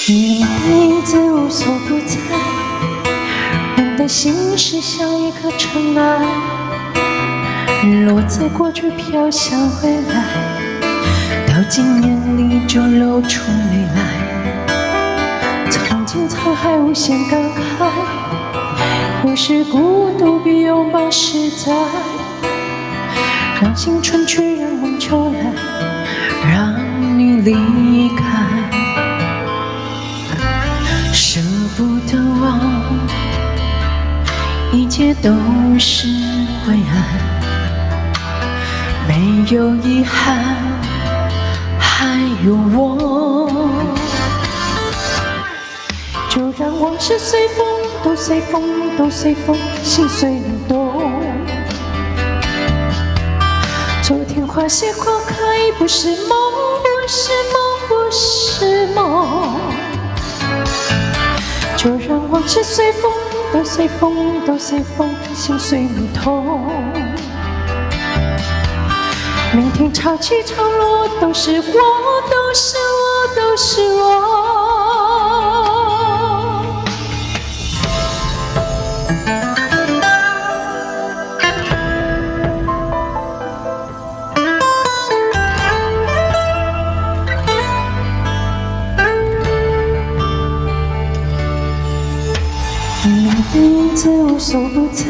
你的影子无所不在，人的心事像一颗尘埃，落在过去飘向回来，掉进眼里就流出泪来。曾经沧海无限感慨，有时孤独比拥抱实在，让青春去，让梦秋来，让你离开。舍不得忘，一切都是灰暗，没有遗憾，还有我。就让往事随风，都随风，都随风，心随你动。昨天花谢花开，不是梦，不是梦，不是梦。就让往事随风，都随风，都随风，心随你痛。明天潮起潮落，都是我，都是我，都是我。你的影子无所不在，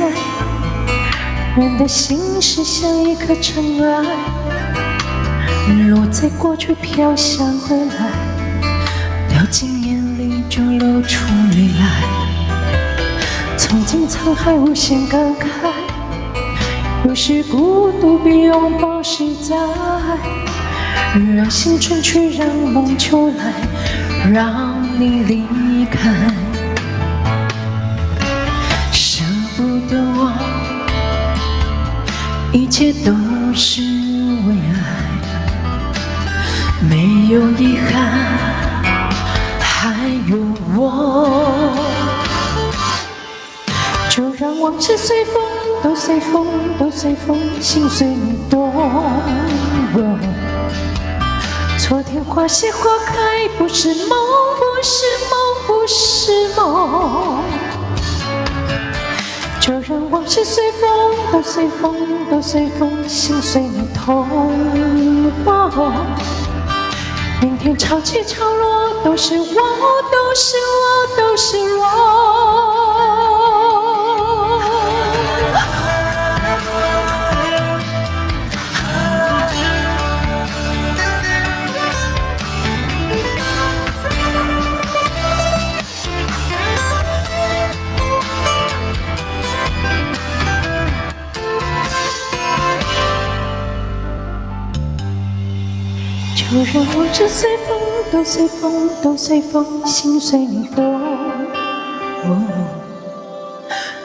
人的心事像一颗尘埃，落在过去飘向回来，掉进眼里就流出泪来。曾经沧海无限感慨，有时孤独比拥抱实在，让青春去，让梦秋来，让你离开。舍不得忘，一切都是为爱，没有遗憾，还有我。就让往事随风，都随风，都随风，心随你动。昨天花谢花开，不是梦，不是梦，不是梦。就让往事随风，都随风，都随风，心随你痛。明天潮起潮落，都是我，都是我，都是我。就让往事随风，都随风，都随风，心随你动。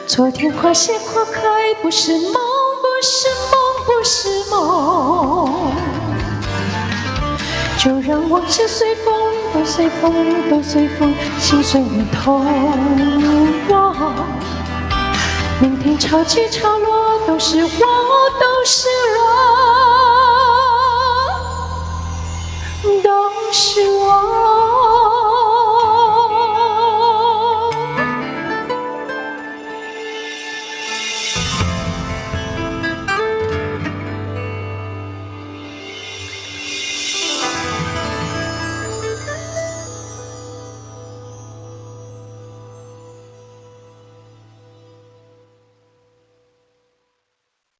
昨天花谢花开，不是梦，不是梦，不是梦。就让往事随风，都随风，都随风，心随你痛。明天潮起潮落，都是我，都是我。都是我。